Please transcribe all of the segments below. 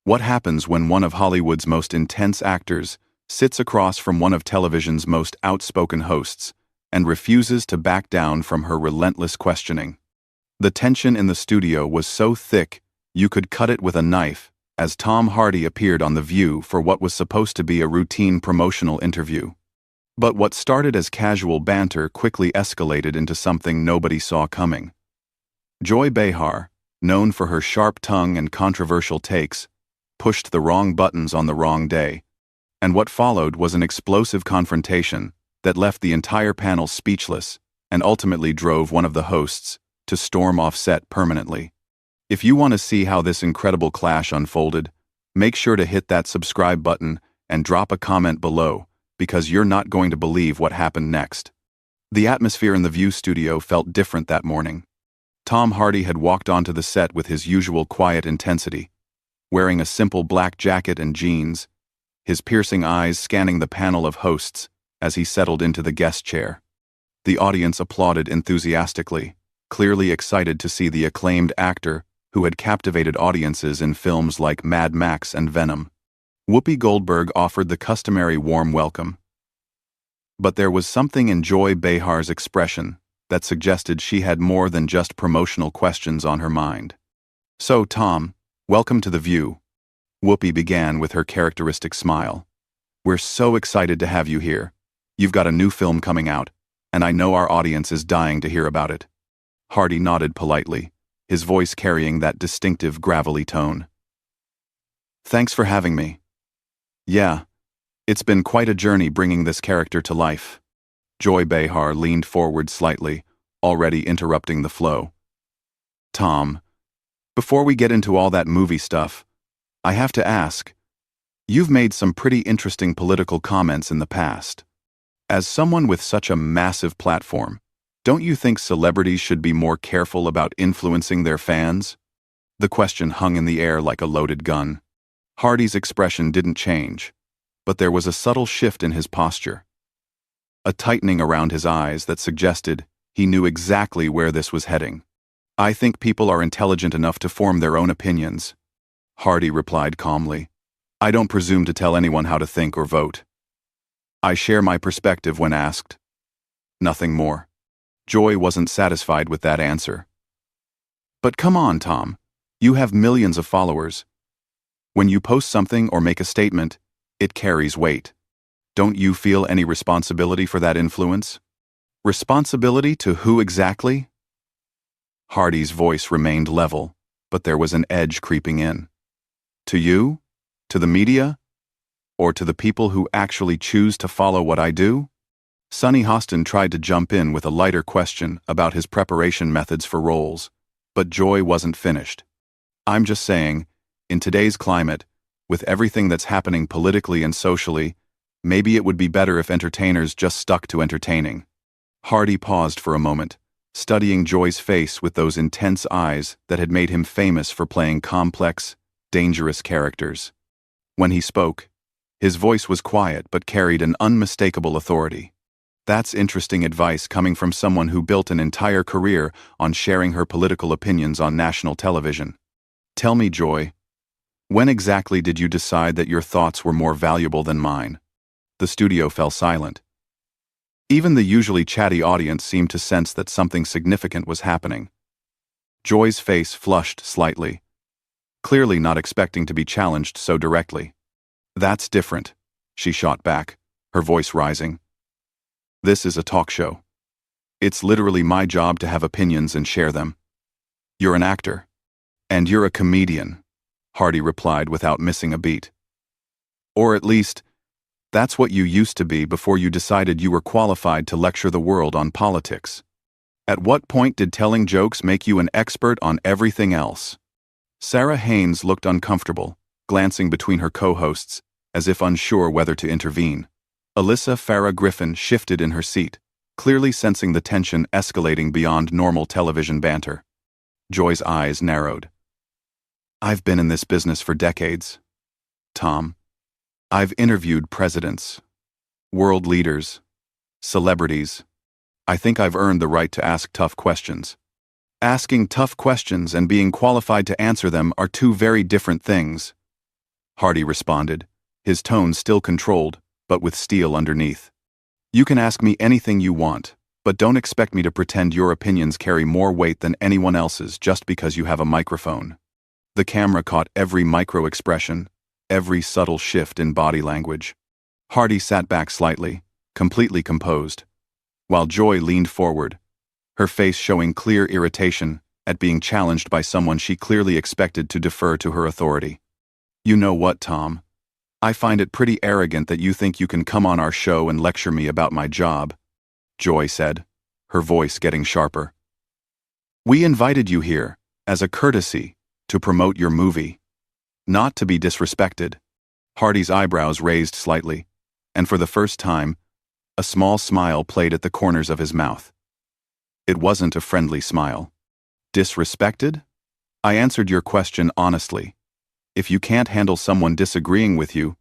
What happens when one of Hollywood's most intense actors sits across from one of television's most outspoken hosts and refuses to back down from her relentless questioning? The tension in the studio was so thick you could cut it with a knife as Tom Hardy appeared on The View for what was supposed to be a routine promotional interview. But what started as casual banter quickly escalated into something nobody saw coming. Joy Behar, known for her sharp tongue and controversial takes, pushed the wrong buttons on the wrong day, and what followed was an explosive confrontation that left the entire panel speechless and ultimately drove one of the hosts to storm off set permanently. If you want to see how this incredible clash unfolded, make sure to hit that subscribe button and drop a comment below, because you're not going to believe what happened next. The atmosphere in the View studio felt different that morning. Tom Hardy had walked onto the set with his usual quiet intensity, wearing a simple black jacket and jeans, his piercing eyes scanning the panel of hosts as he settled into the guest chair. The audience applauded enthusiastically, clearly excited to see the acclaimed actor who had captivated audiences in films like Mad Max and Venom. Whoopi Goldberg offered the customary warm welcome. But there was something in Joy Behar's expression that suggested she had more than just promotional questions on her mind. "So, Tom, welcome to The View," Whoopi began with her characteristic smile. "We're so excited to have you here. You've got a new film coming out, and I know our audience is dying to hear about it." Hardy nodded politely, his voice carrying that distinctive gravelly tone. "Thanks for having me. Yeah, it's been quite a journey bringing this character to life." Joy Behar leaned forward slightly, already interrupting the flow. "Tom, before we get into all that movie stuff, I have to ask, you've made some pretty interesting political comments in the past. As someone with such a massive platform, don't you think celebrities should be more careful about influencing their fans?" The question hung in the air like a loaded gun. Hardy's expression didn't change, but there was a subtle shift in his posture, a tightening around his eyes that suggested he knew exactly where this was heading. "I think people are intelligent enough to form their own opinions," Hardy replied calmly. "I don't presume to tell anyone how to think or vote. I share my perspective when asked. Nothing more." Joy wasn't satisfied with that answer. "But come on, Tom. You have millions of followers. When you post something or make a statement, it carries weight. Don't you feel any responsibility for that influence?" "Responsibility to who exactly?" Hardy's voice remained level, but there was an edge creeping in. "To you? To the media? Or to the people who actually choose to follow what I do?" Sonny Hostin tried to jump in with a lighter question about his preparation methods for roles, but Joy wasn't finished. "I'm just saying, in today's climate, with everything that's happening politically and socially, maybe it would be better if entertainers just stuck to entertaining." Hardy paused for a moment, studying Joy's face with those intense eyes that had made him famous for playing complex, dangerous characters. When he spoke, his voice was quiet but carried an unmistakable authority. That's interesting advice coming from someone who built an entire career on sharing her political opinions on national television. "Tell me, Joy, when exactly did you decide that your thoughts were more valuable than mine?" The studio fell silent. Even the usually chatty audience seemed to sense that something significant was happening. Joy's face flushed slightly, clearly not expecting to be challenged so directly. "That's different," she shot back, her voice rising. "This is a talk show. It's literally my job to have opinions and share them. You're an actor. And you're a comedian," Hardy replied without missing a beat. "Or at least, that's what you used to be before you decided you were qualified to lecture the world on politics. At what point did telling jokes make you an expert on everything else?" Sarah Haynes looked uncomfortable, glancing between her co-hosts, as if unsure whether to intervene. Alyssa Farah Griffin shifted in her seat, clearly sensing the tension escalating beyond normal television banter. Joy's eyes narrowed. "I've been in this business for decades, Tom. I've interviewed presidents, world leaders, celebrities. I think I've earned the right to ask tough questions. Asking tough questions and being qualified to answer them are two very different things," Hardy responded, his tone still controlled, but with steel underneath. You can ask me anything you want, but don't expect me to pretend your opinions carry more weight than anyone else's just because you have a microphone. The camera caught every micro-expression, every subtle shift in body language. Hardy sat back slightly, completely composed, while Joy leaned forward, her face showing clear irritation at being challenged by someone she clearly expected to defer to her authority. You know what, Tom? I find it pretty arrogant that you think you can come on our show and lecture me about my job, Joy said, her voice getting sharper. We invited you here, as a courtesy, to promote your movie, not to be disrespected. Hardy's eyebrows raised slightly, and for the first time, a small smile played at the corners of his mouth. It wasn't a friendly smile. Disrespected? I answered your question honestly. If you can't handle someone disagreeing with you,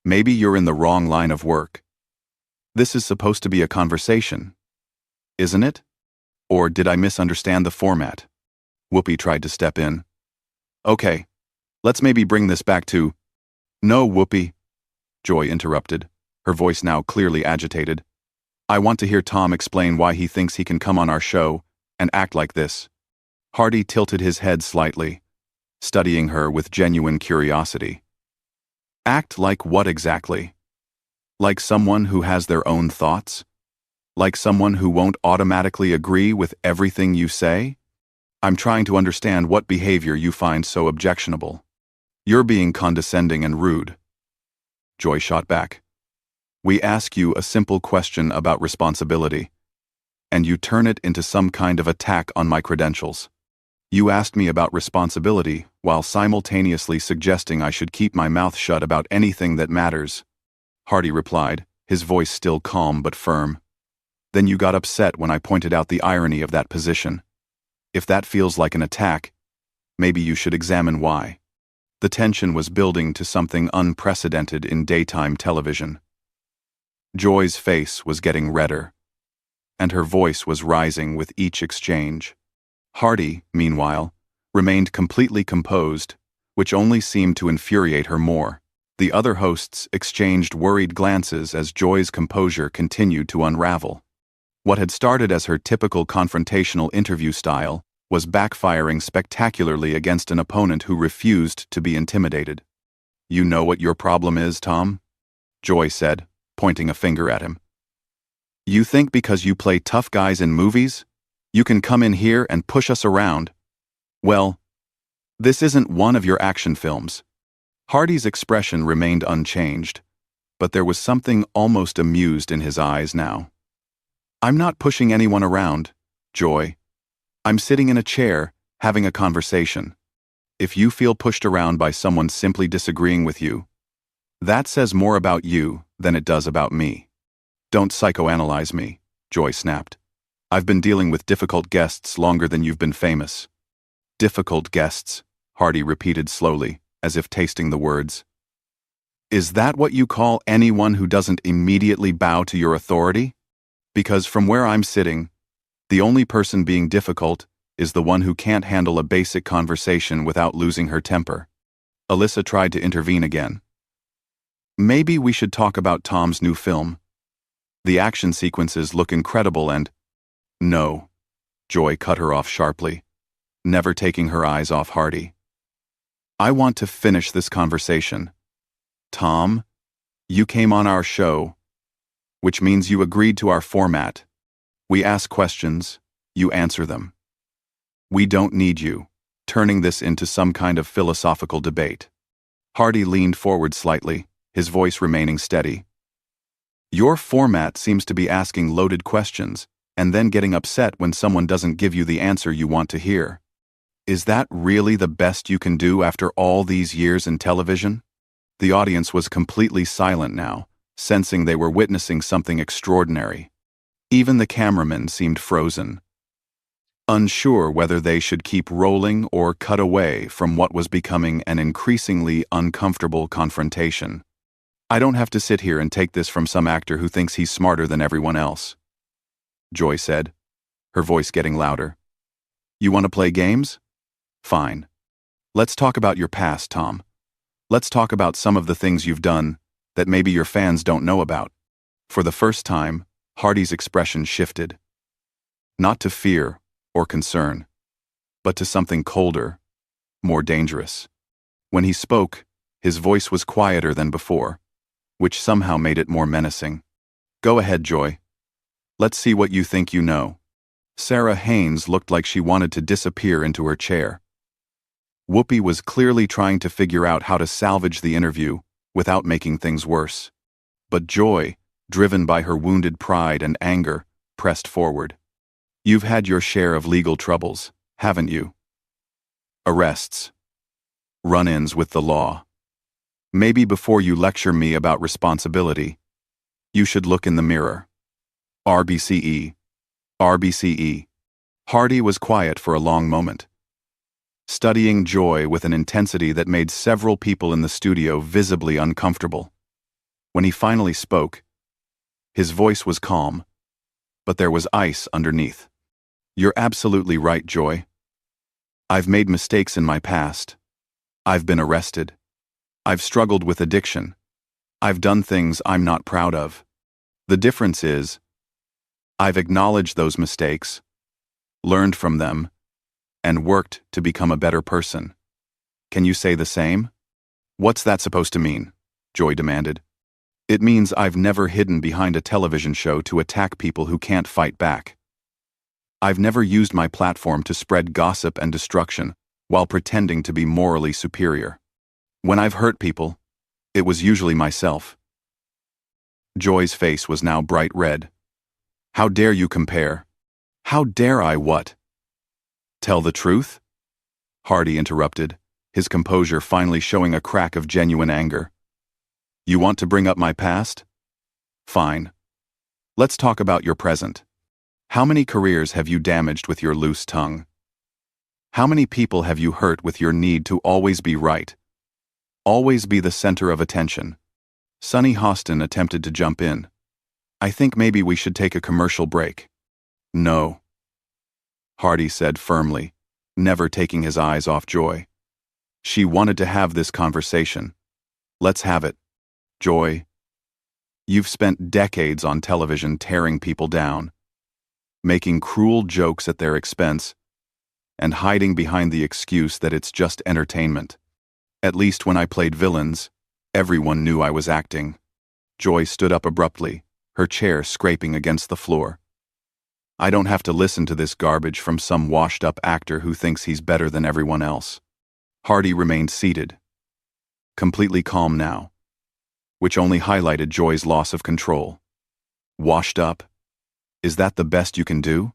maybe you're in the wrong line of work. This is supposed to be a conversation, isn't it? Or did I misunderstand the format? Whoopi tried to step in. Okay, let's maybe bring this back to... No, Whoopi, Joy interrupted, her voice now clearly agitated. I want to hear Tom explain why he thinks he can come on our show and act like this. Hardy tilted his head slightly, studying her with genuine curiosity. Act like what exactly? Like someone who has their own thoughts? Like someone who won't automatically agree with everything you say? I'm trying to understand what behavior you find so objectionable. You're being condescending and rude. Joy shot back. We ask you a simple question about responsibility, and you turn it into some kind of attack on my credentials. You asked me about responsibility while simultaneously suggesting I should keep my mouth shut about anything that matters. Hardy replied, his voice still calm but firm. Then you got upset when I pointed out the irony of that position. If that feels like an attack, maybe you should examine why. The tension was building to something unprecedented in daytime television. Joy's face was getting redder, and her voice was rising with each exchange. Hardy, meanwhile, remained completely composed, which only seemed to infuriate her more. The other hosts exchanged worried glances as Joy's composure continued to unravel. What had started as her typical confrontational interview style was backfiring spectacularly against an opponent who refused to be intimidated. You know what your problem is, Tom? Joy said, pointing a finger at him. You think because you play tough guys in movies, you can come in here and push us around? Well, this isn't one of your action films. Hardy's expression remained unchanged, but there was something almost amused in his eyes now. I'm not pushing anyone around, Joy. I'm sitting in a chair, having a conversation. If you feel pushed around by someone simply disagreeing with you, that says more about you than it does about me. Don't psychoanalyze me, Joy snapped. I've been dealing with difficult guests longer than you've been famous. Difficult guests, Hardy repeated slowly, as if tasting the words. Is that what you call anyone who doesn't immediately bow to your authority? Because from where I'm sitting, the only person being difficult is the one who can't handle a basic conversation without losing her temper. Alyssa tried to intervene again. Maybe we should talk about Tom's new film. The action sequences look incredible and... No, Joy cut her off sharply, never taking her eyes off Hardy. I want to finish this conversation. Tom, you came on our show, which means you agreed to our format. We ask questions, you answer them. We don't need you turning this into some kind of philosophical debate. Hardy leaned forward slightly, his voice remaining steady. Your format seems to be asking loaded questions and then getting upset when someone doesn't give you the answer you want to hear. Is that really the best you can do after all these years in television? The audience was completely silent now, sensing they were witnessing something extraordinary. Even the cameramen seemed frozen, unsure whether they should keep rolling or cut away from what was becoming an increasingly uncomfortable confrontation. I don't have to sit here and take this from some actor who thinks he's smarter than everyone else, Joy said, her voice getting louder. You want to play games? Fine. Let's talk about your past, Tom. Let's talk about some of the things you've done that maybe your fans don't know about. For the first time, Hardy's expression shifted. Not to fear or concern, but to something colder, more dangerous. When he spoke, his voice was quieter than before, which somehow made it more menacing. Go ahead, Joy. Let's see what you think you know. Sarah Haynes looked like she wanted to disappear into her chair. Whoopi was clearly trying to figure out how to salvage the interview without making things worse. But Joy, driven by her wounded pride and anger, pressed forward. You've had your share of legal troubles, haven't you? Arrests. Run-ins with the law. Maybe before you lecture me about responsibility, you should look in the mirror. RBCE. RBCE. Hardy was quiet for a long moment, studying Joy with an intensity that made several people in the studio visibly uncomfortable. When he finally spoke, his voice was calm, but there was ice underneath. You're absolutely right, Joy. I've made mistakes in my past. I've been arrested. I've struggled with addiction. I've done things I'm not proud of. The difference is, I've acknowledged those mistakes, learned from them, and worked to become a better person. Can you say the same? What's that supposed to mean? Joy demanded. It means I've never hidden behind a television show to attack people who can't fight back. I've never used my platform to spread gossip and destruction while pretending to be morally superior. When I've hurt people, it was usually myself. Joy's face was now bright red. How dare you compare? How dare I what? Tell the truth? Hardy interrupted, his composure finally showing a crack of genuine anger. You want to bring up my past? Fine. Let's talk about your present. How many careers have you damaged with your loose tongue? How many people have you hurt with your need to always be right? Always be the center of attention? Sonny Hostin attempted to jump in. I think maybe we should take a commercial break. No. Hardy said firmly, never taking his eyes off Joy. She wanted to have this conversation. Let's have it. Joy, you've spent decades on television tearing people down, making cruel jokes at their expense, and hiding behind the excuse that it's just entertainment. At least when I played villains, everyone knew I was acting. Joy stood up abruptly, her chair scraping against the floor. I don't have to listen to this garbage from some washed-up actor who thinks he's better than everyone else. Hardy remained seated, completely calm now, which only highlighted Joy's loss of control. Washed up? Is that the best you can do?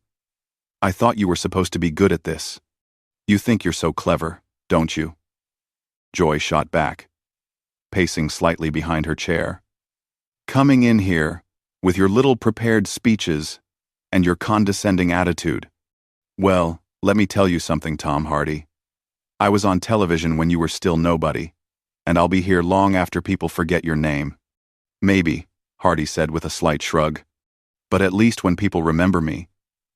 I thought you were supposed to be good at this. You think you're so clever, don't you? Joy shot back, pacing slightly behind her chair. Coming in here, with your little prepared speeches and your condescending attitude. Well, let me tell you something, Tom Hardy. I was on television when you were still nobody, and I'll be here long after people forget your name. Maybe, Hardy said with a slight shrug. But at least when people remember me,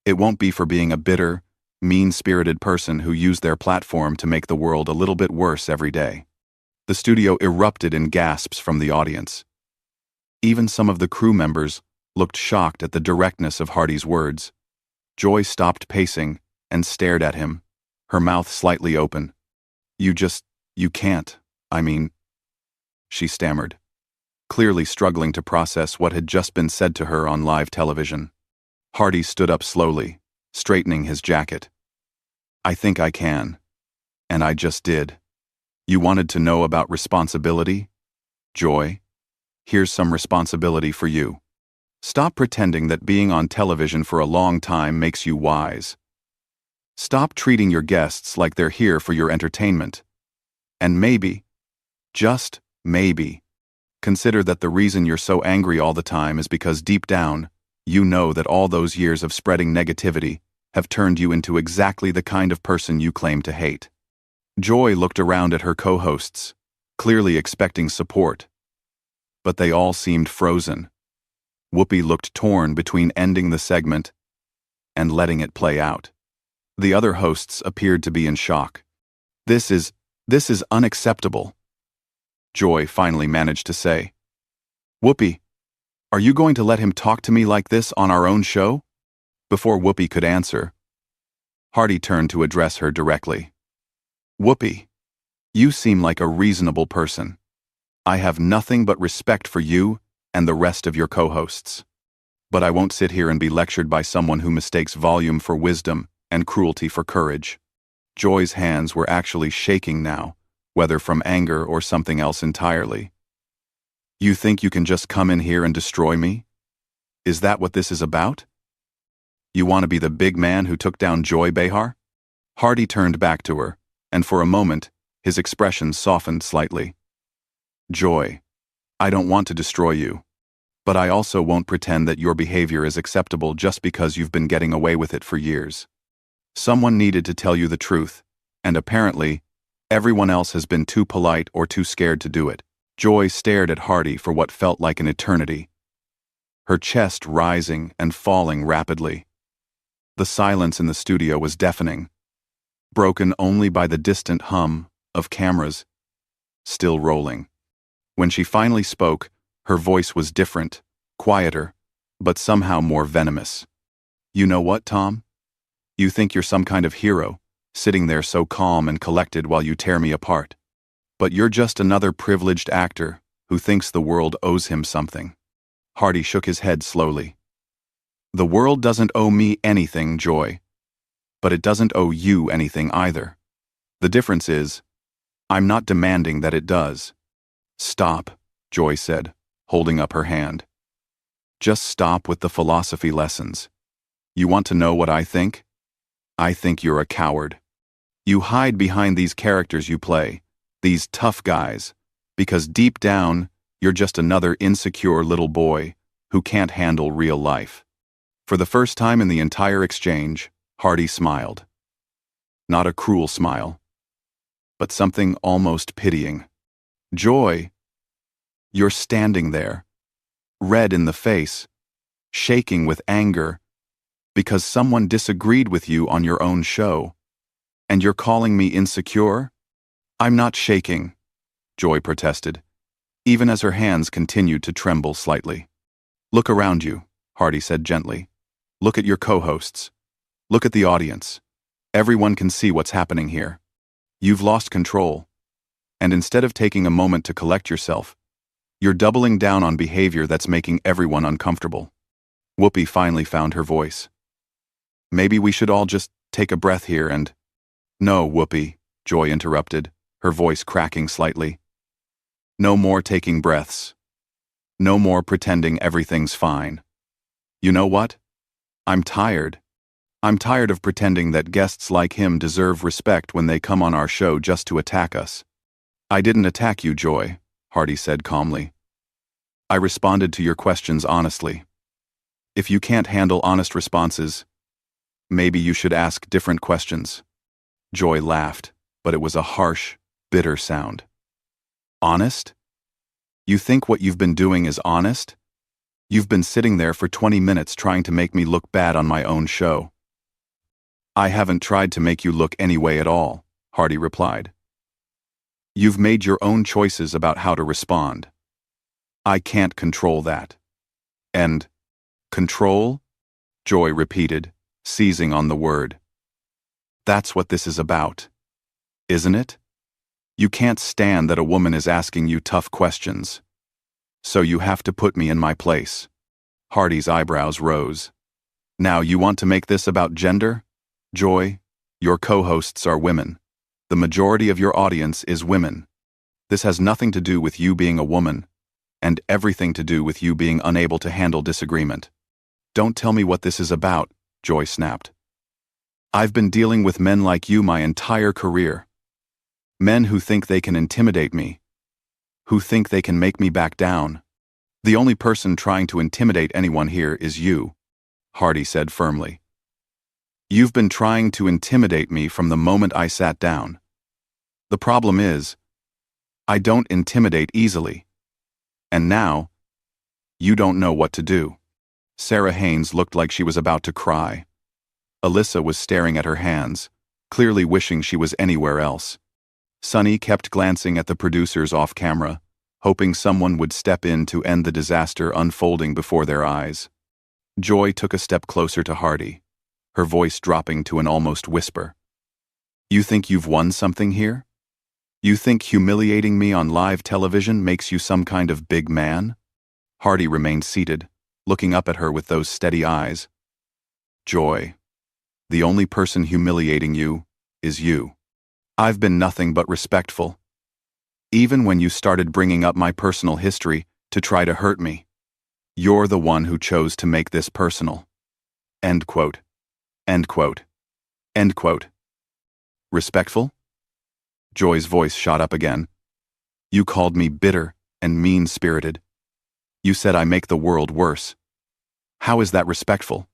it won't be for being a bitter, mean-spirited person who used their platform to make the world a little bit worse every day. The studio erupted in gasps from the audience. Even some of the crew members looked shocked at the directness of Hardy's words. Joy stopped pacing and stared at him, her mouth slightly open. You can't, she stammered, clearly struggling to process what had just been said to her on live television. Hardy stood up slowly, straightening his jacket. I think I can. And I just did. You wanted to know about responsibility? Joy, here's some responsibility for you. Stop pretending that being on television for a long time makes you wise. Stop treating your guests like they're here for your entertainment. And maybe, just maybe, consider that the reason you're so angry all the time is because deep down, you know that all those years of spreading negativity have turned you into exactly the kind of person you claim to hate. Joy looked around at her co-hosts, clearly expecting support. But they all seemed frozen. Whoopi looked torn between ending the segment and letting it play out. The other hosts appeared to be in shock. This is unacceptable. Joy finally managed to say. "Whoopi, are you going to let him talk to me like this on our own show?" Before Whoopi could answer, Hardy turned to address her directly. "Whoopi, you seem like a reasonable person. I have nothing but respect for you and the rest of your co-hosts. But I won't sit here and be lectured by someone who mistakes volume for wisdom and cruelty for courage." Joy's hands were actually shaking now, whether from anger or something else entirely. "You think you can just come in here and destroy me? Is that what this is about? You want to be the big man who took down Joy Behar?" Hardy turned back to her, and for a moment, his expression softened slightly. "Joy, I don't want to destroy you. But I also won't pretend that your behavior is acceptable just because you've been getting away with it for years. Someone needed to tell you the truth, and apparently, everyone else has been too polite or too scared to do it." Joy stared at Hardy for what felt like an eternity, her chest rising and falling rapidly. The silence in the studio was deafening, broken only by the distant hum of cameras still rolling. When she finally spoke, her voice was different, quieter, but somehow more venomous. "You know what, Tom? You think you're some kind of hero, sitting there so calm and collected while you tear me apart. But you're just another privileged actor who thinks the world owes him something." Hardy shook his head slowly. "The world doesn't owe me anything, Joy. But it doesn't owe you anything either. The difference is, I'm not demanding that it does." "Stop," Joy said, holding up her hand. "Just stop with the philosophy lessons. You want to know what I think? I think you're a coward. You hide behind these characters you play, these tough guys, because deep down, you're just another insecure little boy who can't handle real life." For the first time in the entire exchange, Hardy smiled. Not a cruel smile, but something almost pitying. "Joy, you're standing there, red in the face, shaking with anger, because someone disagreed with you on your own show, and you're calling me insecure?" "I'm not shaking," Joy protested, even as her hands continued to tremble slightly. "Look around you," Hardy said gently. "Look at your co-hosts. Look at the audience. Everyone can see what's happening here. You've lost control, and instead of taking a moment to collect yourself, you're doubling down on behavior that's making everyone uncomfortable." Whoopi finally found her voice. "Maybe we should all just take a breath here and—" "No, Whoopi," Joy interrupted, her voice cracking slightly. "No more taking breaths. No more pretending everything's fine. You know what? I'm tired. I'm tired of pretending that guests like him deserve respect when they come on our show just to attack us." "I didn't attack you, Joy," Hardy said calmly. "I responded to your questions honestly. If you can't handle honest responses, maybe you should ask different questions." Joy laughed, but it was a harsh, bitter sound. "Honest? You think what you've been doing is honest? You've been sitting there for 20 minutes trying to make me look bad on my own show." "I haven't tried to make you look any way at all," Hardy replied. "You've made your own choices about how to respond. I can't control that." "And control?" Joy repeated, seizing on the word. "That's what this is about, isn't it? You can't stand that a woman is asking you tough questions. So you have to put me in my place." Hardy's eyebrows rose. "Now you want to make this about gender? Joy, your co-hosts are women. The majority of your audience is women. This has nothing to do with you being a woman, and everything to do with you being unable to handle disagreement." "Don't tell me what this is about," Joy snapped. "I've been dealing with men like you my entire career. Men who think they can intimidate me, who think they can make me back down. The only person trying to intimidate anyone here is you," Hardy said firmly. "You've been trying to intimidate me from the moment I sat down. The problem is, I don't intimidate easily. And now, you don't know what to do." Sarah Haynes looked like she was about to cry. Alyssa was staring at her hands, clearly wishing she was anywhere else. Sunny kept glancing at the producers off camera, hoping someone would step in to end the disaster unfolding before their eyes. Joy took a step closer to Hardy, her voice dropping to an almost whisper. You think you've won something here? You think humiliating me on live television makes you some kind of big man? Hardy remained seated, looking up at her with those steady eyes. Joy, the only person humiliating you is you. I've been nothing but respectful. Even when you started bringing up my personal history to try to hurt me, you're the one who chose to make this personal. End quote. End quote. End quote. Respectful? Joy's voice shot up again. You called me bitter and mean-spirited. You said I make the world worse. How is that respectful?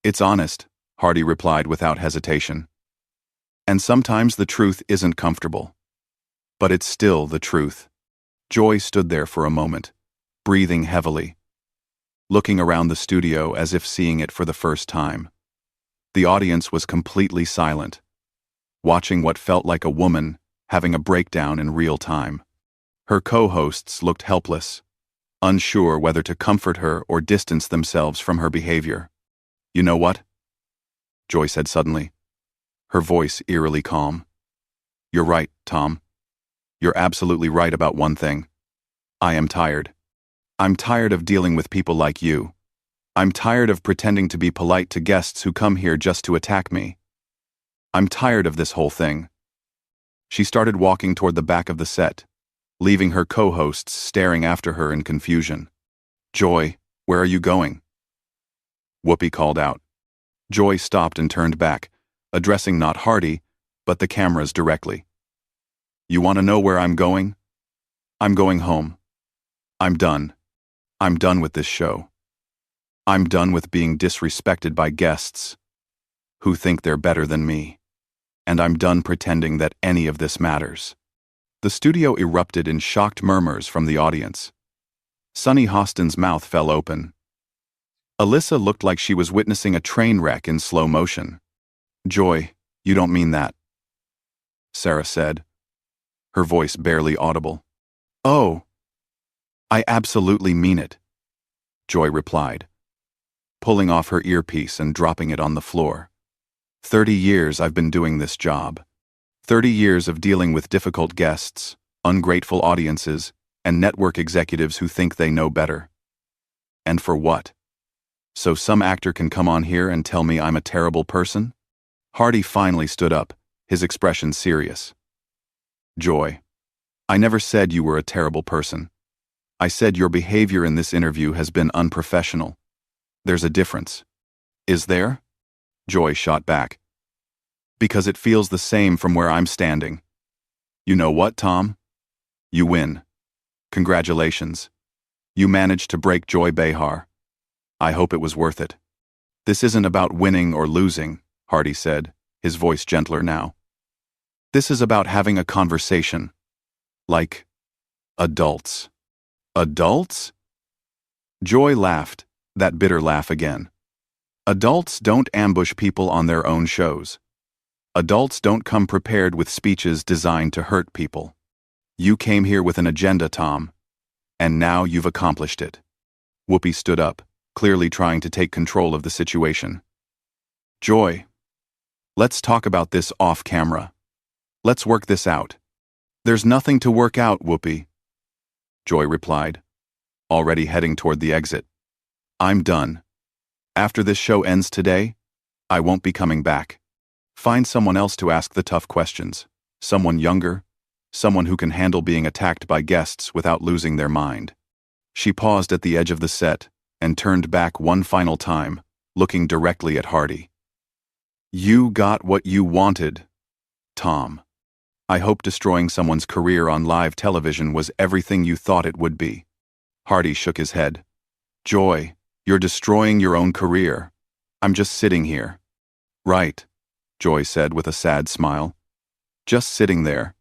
It's honest, Hardy replied without hesitation. And sometimes the truth isn't comfortable. But it's still the truth. Joy stood there for a moment, breathing heavily, looking around the studio as if seeing it for the first time. The audience was completely silent, watching what felt like a woman having a breakdown in real time. Her co-hosts looked helpless, unsure whether to comfort her or distance themselves from her behavior. You know what? Joy said suddenly, her voice eerily calm. You're right, Tom. You're absolutely right about one thing. I am tired. I'm tired of dealing with people like you. I'm tired of pretending to be polite to guests who come here just to attack me. I'm tired of this whole thing. She started walking toward the back of the set, leaving her co-hosts staring after her in confusion. Joy, where are you going? Whoopi called out. Joy stopped and turned back, addressing not Hardy, but the cameras directly. You want to know where I'm going? I'm going home. I'm done. I'm done with this show. I'm done with being disrespected by guests who think they're better than me. And I'm done pretending that any of this matters. The studio erupted in shocked murmurs from the audience. Sunny Hostin's mouth fell open. Alyssa looked like she was witnessing a train wreck in slow motion. Joy, you don't mean that, Sarah said, her voice barely audible. Oh, I absolutely mean it, Joy replied, pulling off her earpiece and dropping it on the floor. 30 years I've been doing this job. 30 years of dealing with difficult guests, ungrateful audiences, and network executives who think they know better. And for what? So some actor can come on here and tell me I'm a terrible person? Hardy finally stood up, his expression serious. Joy, I never said you were a terrible person. I said your behavior in this interview has been unprofessional. There's a difference. Is there? Joy shot back. Because it feels the same from where I'm standing. You know what, Tom? You win. Congratulations. You managed to break Joy Behar. I hope it was worth it. This isn't about winning or losing, Hardy said, his voice gentler now. This is about having a conversation. Like adults. Adults? Joy laughed, that bitter laugh again. Adults don't ambush people on their own shows. Adults don't come prepared with speeches designed to hurt people. You came here with an agenda, Tom. And now you've accomplished it. Whoopi stood up, clearly trying to take control of the situation. Joy, let's talk about this off camera. Let's work this out. There's nothing to work out, Whoopi, Joy replied, already heading toward the exit. I'm done. After this show ends today, I won't be coming back. Find someone else to ask the tough questions. Someone younger, someone who can handle being attacked by guests without losing their mind. She paused at the edge of the set and turned back one final time, looking directly at Hardy. You got what you wanted, Tom. I hope destroying someone's career on live television was everything you thought it would be. Hardy shook his head. Joy, you're destroying your own career. I'm just sitting here. Right, Joy said with a sad smile. Just sitting there,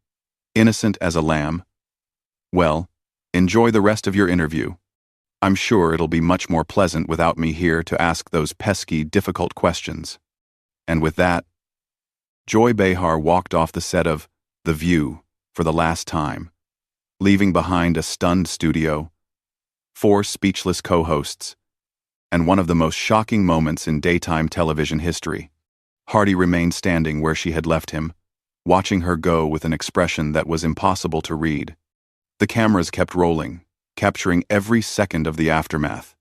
innocent as a lamb. Well, enjoy the rest of your interview. I'm sure it'll be much more pleasant without me here to ask those pesky, difficult questions. And with that, Joy Behar walked off the set of The View for the last time, leaving behind a stunned studio, 4 speechless co-hosts, and one of the most shocking moments in daytime television history. Hardy remained standing where she had left him, watching her go with an expression that was impossible to read. The cameras kept rolling, capturing every second of the aftermath,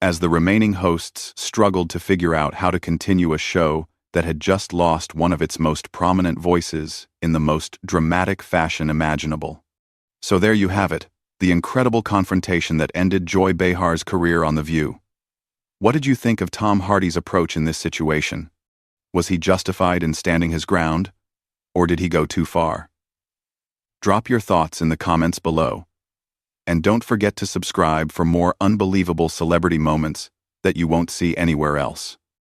as the remaining hosts struggled to figure out how to continue a show that had just lost one of its most prominent voices in the most dramatic fashion imaginable. So there you have it, the incredible confrontation that ended Joy Behar's career on The View. What did you think of Tom Hardy's approach in this situation? Was he justified in standing his ground, or did he go too far? Drop your thoughts in the comments below. And don't forget to subscribe for more unbelievable celebrity moments that you won't see anywhere else.